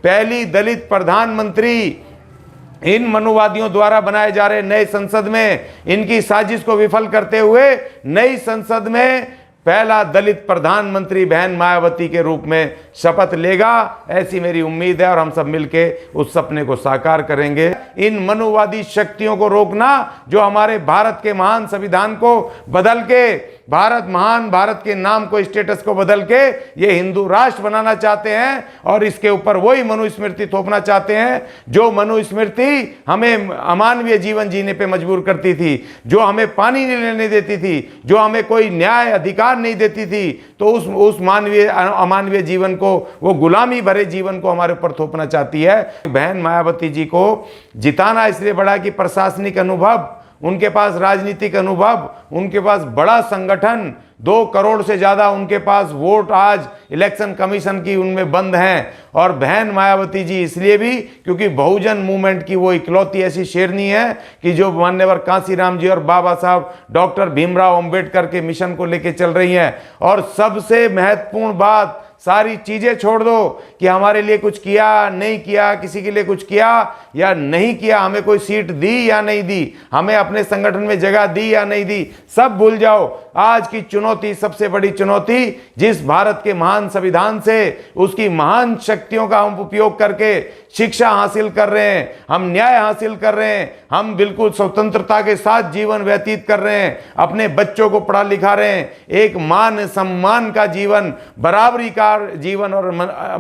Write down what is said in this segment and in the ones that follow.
पहली दलित प्रधानमंत्री इन मनुवादियों द्वारा बनाए जा रहे नए संसद में इनकी साजिश को विफल करते हुए नई संसद में पहला दलित प्रधानमंत्री बहन मायावती के रूप में शपथ लेगा, ऐसी मेरी उम्मीद है। और हम सब मिलके उस सपने को साकार करेंगे। इन मनुवादी शक्तियों को रोकना जो हमारे भारत के महान संविधान को बदल के भारत के नाम को, स्टेटस को बदल के ये हिंदू राष्ट्र बनाना चाहते हैं और इसके ऊपर वही मनुस्मृति थोपना चाहते हैं जो मनुस्मृति हमें अमानवीय जीवन जीने पे मजबूर करती थी, जो हमें पानी नहीं लेने देती थी, जो हमें कोई न्याय अधिकार नहीं देती थी। तो उस अमानवीय जीवन को, वो गुलामी भरे जीवन को हमारे ऊपर थोपना चाहती है। बहन मायावती जी को जिताना इसलिए बड़ा कि प्रशासनिक अनुभव, उनके पास राजनीतिक अनुभव, उनके पास बड़ा संगठन, 2 करोड़ से ज़्यादा उनके पास वोट आज इलेक्शन कमीशन की उनमें बंद हैं। और बहन मायावती जी इसलिए भी क्योंकि बहुजन मूवमेंट की वो इकलौती ऐसी शेरनी है कि जो मान्यवर कांसीराम जी और बाबा साहब डॉक्टर भीमराव अंबेडकर के मिशन को लेके चल रही हैं। और सबसे महत्वपूर्ण बात, सारी चीजें छोड़ दो कि हमारे लिए कुछ किया नहीं किया, किसी के लिए कुछ किया या नहीं किया, हमें कोई सीट दी या नहीं दी, हमें अपने संगठन में जगह दी या नहीं दी, सब भूल जाओ। आज की चुनौती, सबसे बड़ी चुनौती, जिस भारत के महान संविधान से, उसकी महान शक्तियों का हम उपयोग करके शिक्षा हासिल कर रहे हैं, हम न्याय हासिल कर रहे हैं, हम बिल्कुल स्वतंत्रता के साथ जीवन व्यतीत कर रहे हैं, अपने बच्चों को पढ़ा लिखा रहे हैं, एक मान सम्मान का जीवन, बराबरी का जीवन और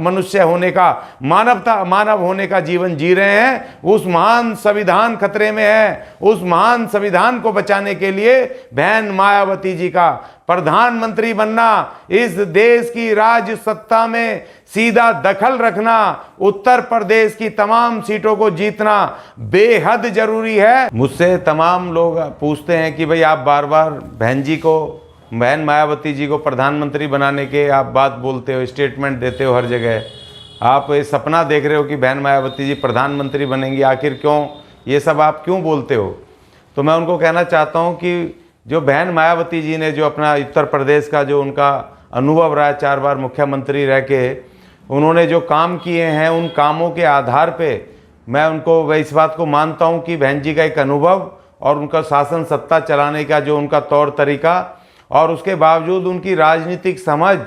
मनुष्य होने का, मानव होने का जीवन जी रहे हैं। उस महान संविधान खतरे में है। उस महान संविधान को बचाने के लिए बहन मायावती जी का प्रधानमंत्री बनना, इस देश की राज्य सत्ता में सीधा दखल रखना, उत्तर प्रदेश की तमाम सीटों को जीतना बेहद जरूरी है। मुझसे तमाम लोग पूछते हैं कि भाई आप बार बार बहन मायावती जी को प्रधानमंत्री बनाने के आप बात बोलते हो, स्टेटमेंट देते हो हर जगह, आप ये सपना देख रहे हो कि बहन मायावती जी प्रधानमंत्री बनेंगी, आखिर क्यों ये सब आप क्यों बोलते हो? तो मैं उनको कहना चाहता हूँ कि जो बहन मायावती जी ने जो अपना उत्तर प्रदेश का जो उनका अनुभव रहा है, 4 बार मुख्यमंत्री रह के उन्होंने जो काम किए हैं, उन कामों के आधार पे मैं इस बात को मानता हूं कि बहन जी का एक अनुभव और उनका शासन सत्ता चलाने का जो उनका तौर तरीका, और उसके बावजूद उनकी राजनीतिक समझ,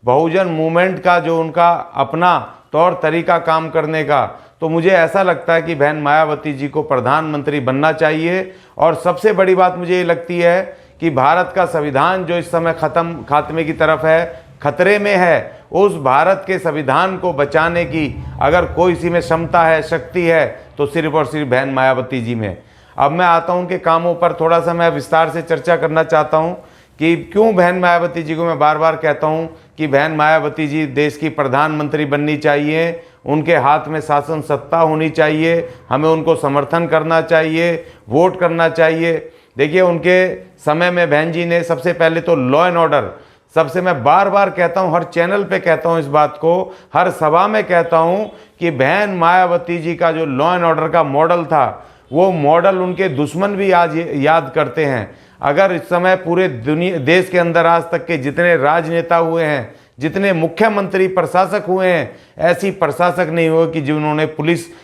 बहुजन मूवमेंट का जो उनका अपना तौर तरीका काम करने का, तो मुझे ऐसा लगता है कि बहन मायावती जी को प्रधानमंत्री बनना चाहिए। और सबसे बड़ी बात मुझे ये लगती है कि भारत का संविधान जो इस समय खात्मे की तरफ है, खतरे में है, उस भारत के संविधान को बचाने की अगर कोई सी में क्षमता है, शक्ति है, तो सिर्फ और सिर्फ बहन मायावती जी में। अब मैं आता हूं उनके कामों पर थोड़ा सा मैं विस्तार से चर्चा करना चाहता हूं कि क्यों बहन मायावती जी को मैं बार बार कहता हूं कि बहन मायावती जी देश की प्रधानमंत्री बननी चाहिए, उनके हाथ में शासन सत्ता होनी चाहिए, हमें उनको समर्थन करना चाहिए, वोट करना चाहिए। देखिए, उनके समय में बहन जी ने सबसे पहले तो लॉ एंड ऑर्डर, सबसे मैं बार बार कहता हूं, हर चैनल पे कहता हूं इस बात को, हर सभा में कहता हूं कि बहन मायावती जी का जो लॉ एंड ऑर्डर का मॉडल था, वो मॉडल उनके दुश्मन भी आज याद करते हैं। अगर इस समय पूरे देश के अंदर आज तक के जितने राजनेता हुए हैं, जितने मुख्यमंत्री प्रशासक हुए हैं, ऐसी प्रशासक नहीं हुए कि जिन्होंने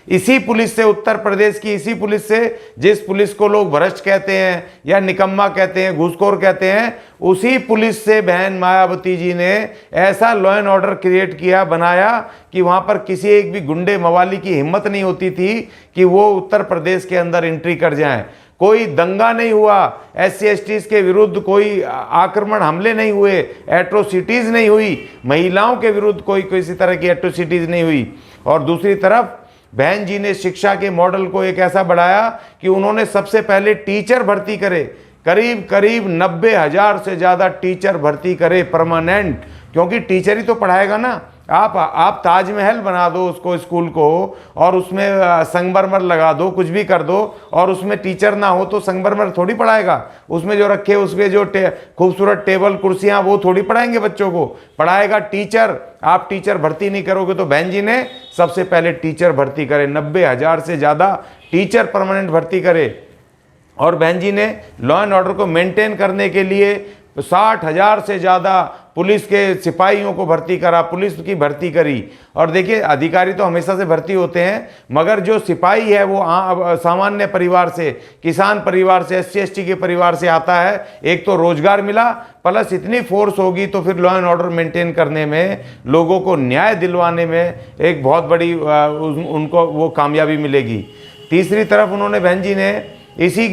इसी पुलिस से, उत्तर प्रदेश की इसी पुलिस से, जिस पुलिस को लोग भ्रष्ट कहते हैं या निकम्मा कहते हैं, घूसखोर कहते हैं, उसी पुलिस से बहन मायावती जी ने ऐसा लॉ एंड ऑर्डर क्रिएट किया, बनाया कि वहां पर किसी एक भी गुंडे मवाली की हिम्मत नहीं होती थी कि वो उत्तर प्रदेश के अंदर एंट्री कर जाएं। कोई दंगा नहीं हुआ, SC/STs के विरुद्ध कोई आक्रमण, हमले नहीं हुए, एट्रोसिटीज़ नहीं हुई, महिलाओं के विरुद्ध कोई किसी तरह की एट्रोसिटीज़ नहीं हुई। और दूसरी तरफ बहन जी ने शिक्षा के मॉडल को एक ऐसा बढ़ाया कि उन्होंने सबसे पहले टीचर भर्ती करे, करीब 90,000 से ज़्यादा टीचर भर्ती करे परमानेंट, क्योंकि टीचर ही तो पढ़ाएगा ना। आप ताजमहल बना दो उसको, स्कूल को, और उसमें संगमरमर लगा दो, कुछ भी कर दो, और उसमें टीचर ना हो तो संगमरमर थोड़ी पढ़ाएगा। उसमें जो रखे, उसमें जो खूबसूरत टेबल कुर्सियां, वो थोड़ी पढ़ाएंगे बच्चों को, पढ़ाएगा टीचर। आप टीचर भर्ती नहीं करोगे। तो बहन जी ने सबसे पहले टीचर भर्ती करे, 90,000 से ज़्यादा टीचर परमानेंट भर्ती करे। और बहन जी ने लॉ एंड ऑर्डर को मेंटेन करने के लिए 60,000 से ज़्यादा पुलिस के सिपाहियों को भर्ती करा, पुलिस की भर्ती करी। और देखिए अधिकारी तो हमेशा से भर्ती होते हैं, मगर जो सिपाही है वो सामान्य परिवार से, किसान परिवार से, SC ST के परिवार से आता है। एक तो रोजगार मिला, प्लस इतनी फोर्स होगी तो फिर लॉ एंड ऑर्डर मेंटेन करने में, लोगों को न्याय दिलवाने में एक बहुत बड़ी उनको वो कामयाबी मिलेगी। तीसरी तरफ उन्होंने बहन जी ने इसी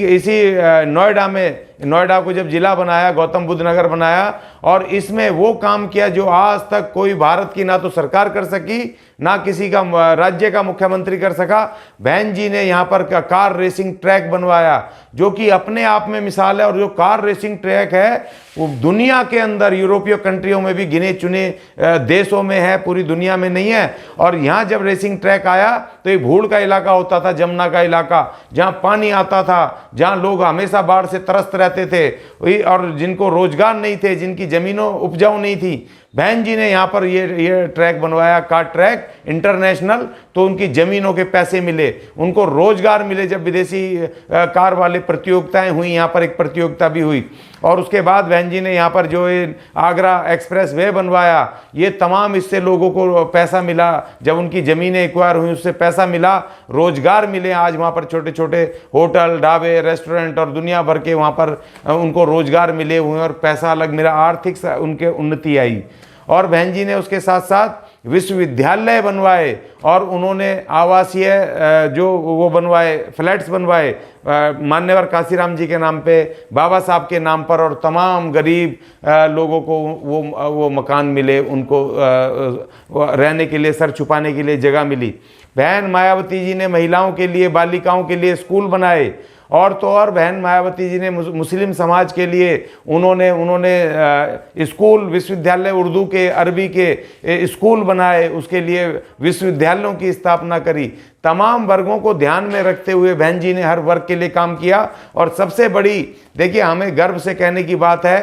नोएडा को जब जिला बनाया, गौतम बुद्ध नगर बनाया, और इसमें वो काम किया जो आज तक कोई भारत की ना तो सरकार कर सकी, ना किसी का राज्य का मुख्यमंत्री कर सका। बहन जी ने यहाँ पर कार रेसिंग ट्रैक बनवाया, जो कि अपने आप में मिसाल है। और जो कार रेसिंग ट्रैक है वो दुनिया के अंदर यूरोपीय कंट्रियों में भी गिने चुने देशों में है, पूरी दुनिया में नहीं है। और यहाँ जब रेसिंग ट्रैक आया तो ये भूड़ का इलाका होता था, जमुना का इलाका, जहाँ पानी आता था, जहाँ लोग हमेशा बाढ़ से त्रस्त रहते थे, और जिनको रोजगार नहीं थे, जिनकी जमीनों उपजाऊ नहीं थी, बहन जी ने यहाँ पर ये ट्रैक बनवाया, कार ट्रैक इंटरनेशनल। तो उनकी ज़मीनों के पैसे मिले, उनको रोजगार मिले। जब विदेशी कार वाले प्रतियोगिताएं हुई, यहाँ पर एक प्रतियोगिता भी हुई। और उसके बाद बहन जी ने यहाँ पर जो आगरा एक्सप्रेस वे बनवाया, ये तमाम इससे लोगों को पैसा मिला। जब उनकी ज़मीनें एक्वायर हुई उससे पैसा मिला, रोजगार मिले। आज वहाँ पर छोटे छोटे होटल, ढाबे, रेस्टोरेंट और दुनिया भर के वहाँ पर उनको रोजगार मिले हुए और पैसा अलग मिला, आर्थिक उनके उन्नति आई। और बहन जी ने उसके साथ साथ विश्वविद्यालय बनवाए, और उन्होंने आवासीय जो वो बनवाए, फ्लैट्स बनवाए मान्यवर काशीराम जी के नाम पे, बाबा साहब के नाम पर, और तमाम गरीब लोगों को वो मकान मिले, उनको रहने के लिए, सर छुपाने के लिए जगह मिली। बहन मायावती जी ने महिलाओं के लिए, बालिकाओं के लिए स्कूल बनाए। और तो और बहन मायावती जी ने मुस्लिम समाज के लिए उन्होंने स्कूल, विश्वविद्यालय, उर्दू के, अरबी के स्कूल बनाए, उसके लिए विश्वविद्यालयों की स्थापना करी। तमाम वर्गों को ध्यान में रखते हुए बहन जी ने हर वर्ग के लिए काम किया। और सबसे बड़ी, देखिए हमें गर्व से कहने की बात है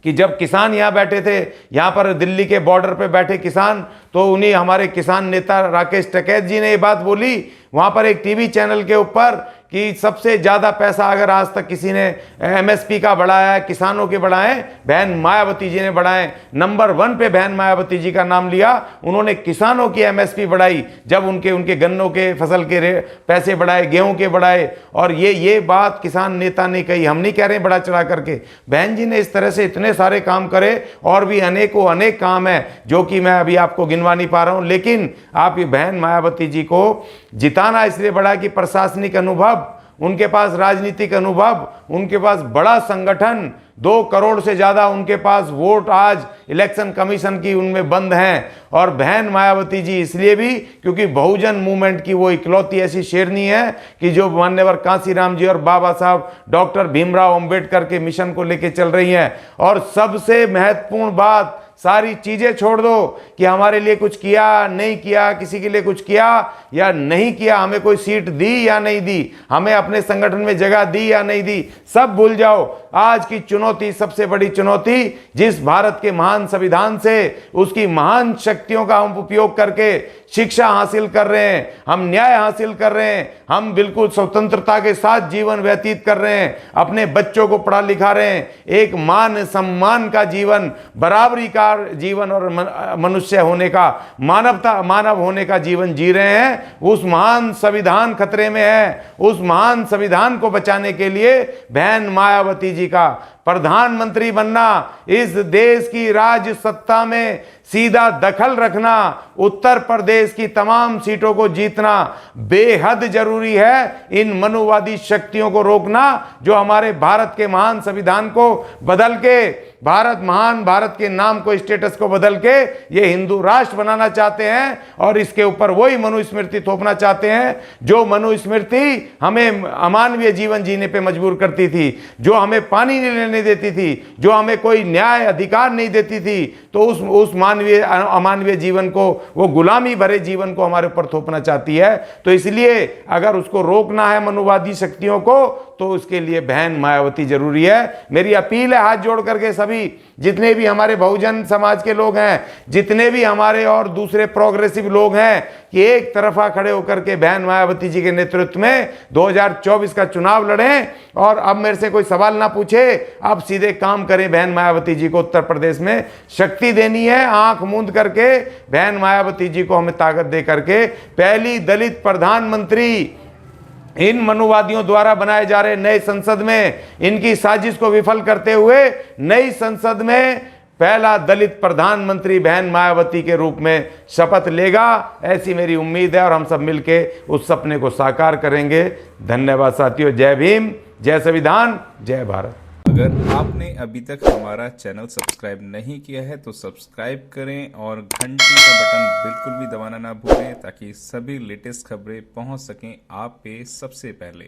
कि जब किसान यहाँ बैठे थे, यहाँ पर दिल्ली के बॉर्डर पे बैठे किसान, तो उन्हीं हमारे किसान नेता राकेश टिकैत जी ने ये बात बोली वहाँ पर एक टीवी चैनल के ऊपर कि सबसे ज़्यादा पैसा अगर आज तक किसी ने MSP का बढ़ाया है, किसानों के बढ़ाए, बहन मायावती जी ने बढ़ाए। नंबर 1 पे बहन मायावती जी का नाम लिया। उन्होंने किसानों की MSP बढ़ाई, जब उनके गन्नों के फसल के पैसे बढ़ाए, गेहूं के बढ़ाए। और ये बात किसान नेता ने कही, हम नहीं कह रहे बड़ा चढ़ा करके। बहन जी ने इस तरह से इतने सारे काम करे, और भी अनेक काम है जो कि मैं अभी आपको गिनवा नहीं पा रहा हूं। लेकिन आप ये बहन मायावती जी को जिताना इसलिए बड़ा कि प्रशासनिक अनुभव, उनके पास राजनीतिक अनुभव, उनके पास बड़ा संगठन, 2 करोड़ से ज़्यादा उनके पास वोट आज इलेक्शन कमीशन की उनमें बंद हैं। और बहन मायावती जी इसलिए भी क्योंकि बहुजन मूवमेंट की वो इकलौती ऐसी शेरनी है कि जो मान्यवर कांसीराम जी और बाबा साहब डॉक्टर भीमराव अंबेडकर के मिशन को लेकर चल रही हैं। और सबसे महत्वपूर्ण बात, सारी चीज़ें छोड़ दो कि हमारे लिए कुछ किया नहीं किया, किसी के लिए कुछ किया या नहीं किया, हमें कोई सीट दी या नहीं दी, हमें अपने संगठन में जगह दी या नहीं दी, सब भूल जाओ। आज की चुनौती, सबसे बड़ी चुनौती, जिस भारत के महान संविधान से, उसकी महान शक्तियों का हम उपयोग करके शिक्षा हासिल कर रहे हैं, हम न्याय हासिल कर रहे हैं, हम बिल्कुल स्वतंत्रता के साथ जीवन व्यतीत कर रहे हैं, अपने बच्चों को पढ़ा लिखा रहे हैं, एक मान सम्मान का जीवन, बराबरी का जीवन और मनुष्य होने का, मानव होने का जीवन जी रहे हैं। उस महान संविधान खतरे में है। उस महान संविधान को बचाने के लिए बहन मायावती जी का प्रधानमंत्री बनना, इस देश की राज सत्ता में सीधा दखल रखना, उत्तर प्रदेश की तमाम सीटों को जीतना बेहद जरूरी है। इन मनुवादी शक्तियों को रोकना जो हमारे भारत के महान संविधान को बदल के, भारत के नाम को, स्टेटस को बदल के ये हिंदू राष्ट्र बनाना चाहते हैं। और इसके ऊपर वही मनुस्मृति थोपना चाहते हैं जो मनुस्मृति हमें अमानवीय जीवन जीने पे मजबूर करती थी, जो हमें पानी नहीं लेने देती थी, जो हमें कोई न्याय अधिकार नहीं देती थी। तो उस अमानवीय जीवन को, वो गुलामी भरे जीवन को हमारे ऊपर थोपना चाहती है। तो इसलिए अगर उसको रोकना है मनुवादी शक्तियों को, तो उसके लिए बहन मायावती जरूरी है। मेरी अपील है हाथ जोड़ करके सभी जितने भी हमारे बहुजन समाज के लोग हैं, जितने भी हमारे और दूसरे प्रोग्रेसिव लोग हैं, कि एक तरफा खड़े होकर के बहन मायावती जी के नेतृत्व में 2024 का चुनाव लड़ें। और अब मेरे से कोई सवाल ना पूछे, अब सीधे काम करें। बहन मायावती जी को उत्तर प्रदेश में शक्ति देनी है। आंख मूंद करके बहन मायावती जी को हमें ताकत दे करके पहली दलित प्रधानमंत्री इन मनुवादियों द्वारा बनाए जा रहे नए संसद में इनकी साजिश को विफल करते हुए नई संसद में पहला दलित प्रधानमंत्री बहन मायावती के रूप में शपथ लेगा, ऐसी मेरी उम्मीद है। और हम सब मिलके उस सपने को साकार करेंगे। धन्यवाद साथियों। जय भीम, जय संविधान, जय भारत। अगर आपने अभी तक हमारा चैनल सब्सक्राइब नहीं किया है तो सब्सक्राइब करें और घंटी का बटन बिल्कुल भी दबाना ना भूलें, ताकि सभी लेटेस्ट खबरें पहुंच सकें आप पे सबसे पहले।